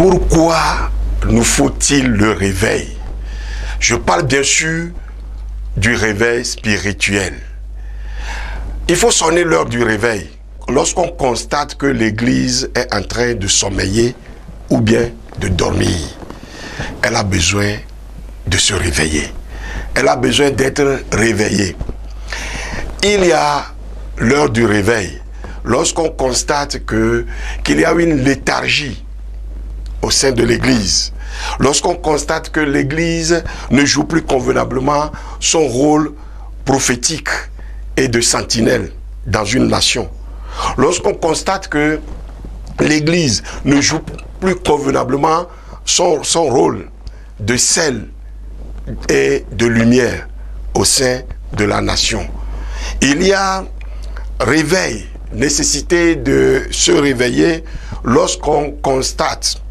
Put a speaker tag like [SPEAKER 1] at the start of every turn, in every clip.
[SPEAKER 1] Pourquoi nous faut-il le réveil? Je parle bien sûr du réveil spirituel. Il faut sonner l'heure du réveil lorsqu'on constate que l'Église est en train de sommeiller ou bien de dormir. Elle a besoin de se réveiller. Elle a besoin d'être réveillée. Il y a l'heure du réveil lorsqu'on constate qu'il y a une léthargie au sein de l'Église. Lorsqu'on constate que l'Église ne joue plus convenablement son rôle prophétique et de sentinelle dans une nation. Lorsqu'on constate que l'Église ne joue plus convenablement son rôle de sel et de lumière au sein de la nation. Il y a réveil, nécessité de se réveiller lorsqu'on constate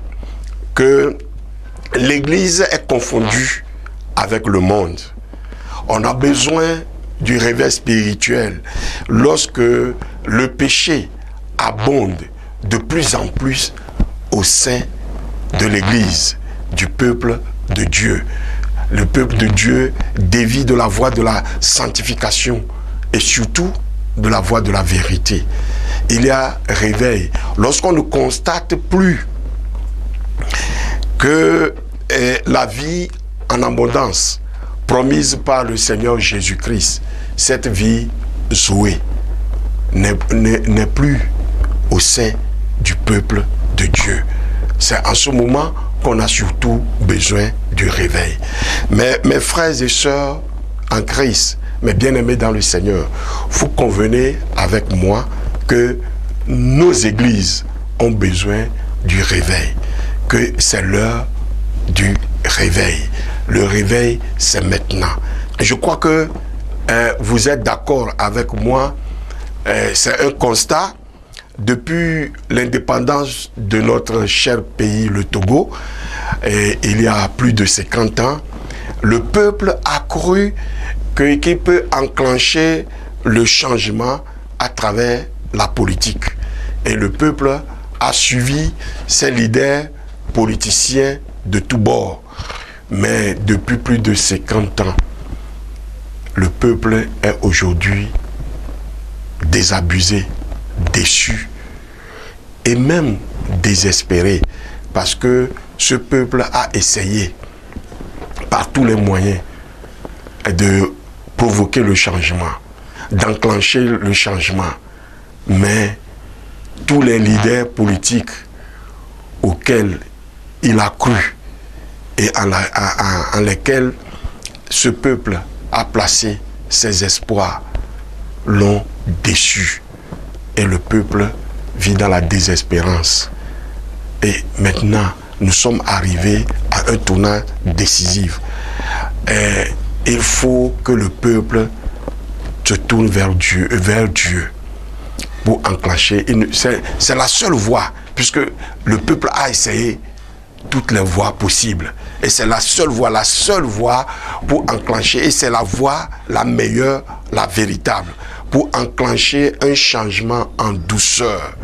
[SPEAKER 1] que l'Église est confondue avec le monde. On a besoin du réveil spirituel lorsque le péché abonde de plus en plus au sein de l'Église, du peuple de Dieu. Le peuple de Dieu dévie de la voie de la sanctification et surtout de la voie de la vérité. Il y a réveil lorsqu'on ne constate plus que la vie en abondance promise par le Seigneur Jésus-Christ, cette vie Zoé, n'est plus au sein du peuple de Dieu. C'est en ce moment qu'on a surtout besoin du réveil. Mais mes frères et sœurs en Christ, mes bien-aimés dans le Seigneur, vous convenez avec moi que nos églises ont besoin du réveil, que c'est l'heure du réveil. Le réveil, c'est maintenant. Je crois que vous êtes d'accord avec moi. C'est un constat. Depuis l'indépendance de notre cher pays, le Togo, il y a plus de 50 ans, le peuple a cru qu'il peut enclencher le changement à travers la politique. Et le peuple a suivi ses leaders politiciens de tous bords. Mais depuis plus de 50 ans, le peuple est aujourd'hui désabusé, déçu et même désespéré parce que ce peuple a essayé par tous les moyens de provoquer le changement, d'enclencher le changement. Mais tous les leaders politiques auxquels il a cru et en lesquels ce peuple a placé ses espoirs l'ont déçu. Et le peuple vit dans la désespérance. Et maintenant, nous sommes arrivés à un tournant décisif. Et il faut que le peuple se tourne vers Dieu pour enclencher. C'est la seule voie, puisque le peuple a essayé toutes les voies possibles. Et c'est la seule voie pour enclencher. Et c'est la voie la meilleure, la véritable, pour enclencher un changement en douceur.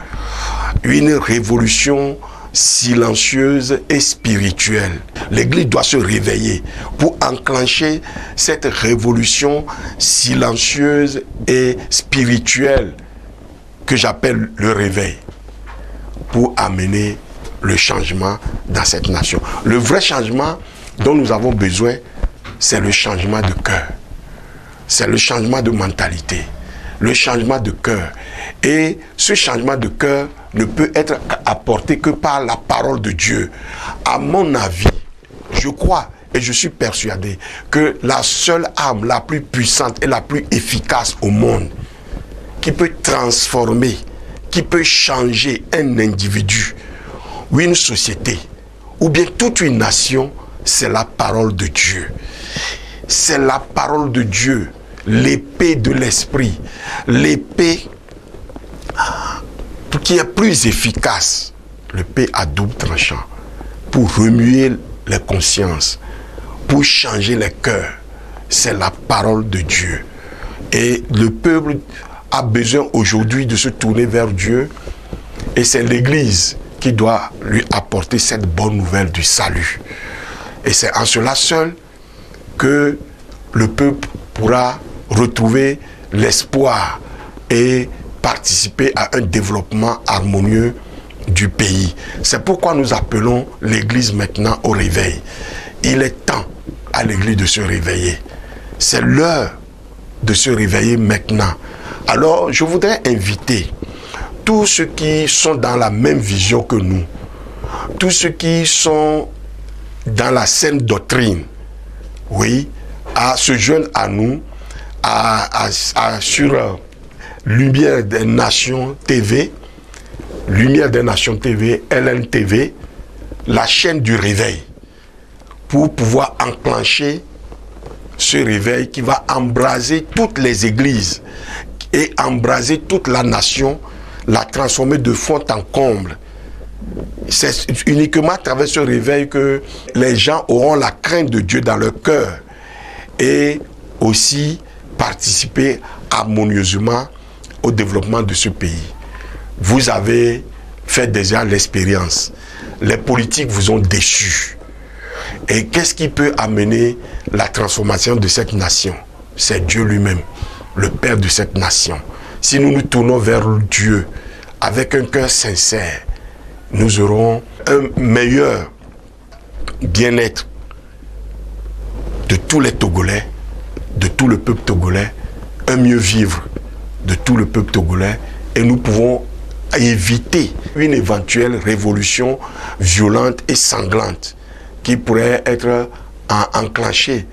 [SPEAKER 1] Une révolution silencieuse et spirituelle. L'Église doit se réveiller pour enclencher cette révolution silencieuse et spirituelle que j'appelle le réveil, pour amener le changement dans cette nation. Le vrai changement dont nous avons besoin, c'est le changement de cœur. C'est le changement de mentalité. Le changement de cœur. Et ce changement de cœur ne peut être apporté que par la parole de Dieu. À mon avis, je crois et je suis persuadé que la seule arme la plus puissante et la plus efficace au monde, qui peut transformer, qui peut changer un individu, ou une société, ou bien toute une nation, c'est la parole de Dieu. C'est la parole de Dieu, l'épée de l'esprit, l'épée qui est plus efficace, l'épée à double tranchant, pour remuer les consciences, pour changer les cœurs. C'est la parole de Dieu. Et le peuple a besoin aujourd'hui de se tourner vers Dieu, et c'est l'Église qui doit lui apporter cette bonne nouvelle du salut. Et c'est en cela seul que le peuple pourra retrouver l'espoir et participer à un développement harmonieux du pays. C'est pourquoi nous appelons l'Église maintenant au réveil. Il est temps à l'Église de se réveiller. C'est l'heure de se réveiller maintenant. Alors, je voudrais inviter tous ceux qui sont dans la même vision que nous, tous ceux qui sont dans la saine doctrine, oui, à se joindre à nous, sur Lumière des Nations TV, Lumière des Nations TV, LNTV, la chaîne du réveil, pour pouvoir enclencher ce réveil qui va embraser toutes les églises et embraser toute la nation, la transformer de fond en comble. C'est uniquement à travers ce réveil que les gens auront la crainte de Dieu dans leur cœur et aussi participer harmonieusement au développement de ce pays. Vous avez fait déjà l'expérience. Les politiques vous ont déçus. Et qu'est-ce qui peut amener la transformation de cette nation? C'est Dieu lui-même, le Père de cette nation. Si nous nous tournons vers Dieu avec un cœur sincère, nous aurons un meilleur bien-être de tous les Togolais, de tout le peuple togolais, un mieux vivre de tout le peuple togolais, et nous pouvons éviter une éventuelle révolution violente et sanglante qui pourrait être enclenchée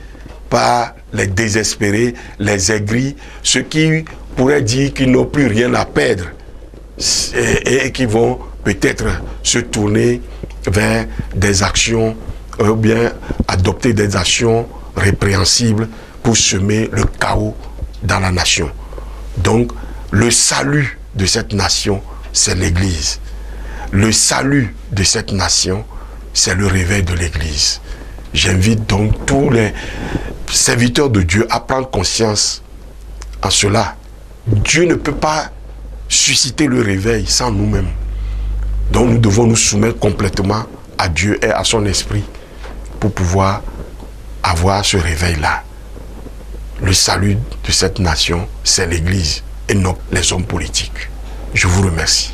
[SPEAKER 1] par les désespérés, les aigris, ceux qui pourraient dire qu'ils n'ont plus rien à perdre et qui vont peut-être se tourner vers des actions ou bien adopter des actions répréhensibles pour semer le chaos dans la nation. Donc, le salut de cette nation, c'est l'Église. Le salut de cette nation, c'est le réveil de l'Église. J'invite donc tous les serviteurs de Dieu à prendre conscience en cela. Dieu ne peut pas susciter le réveil sans nous-mêmes. Donc nous devons nous soumettre complètement à Dieu et à son esprit pour pouvoir avoir ce réveil-là. Le salut de cette nation, c'est l'Église et non les hommes politiques. Je vous remercie.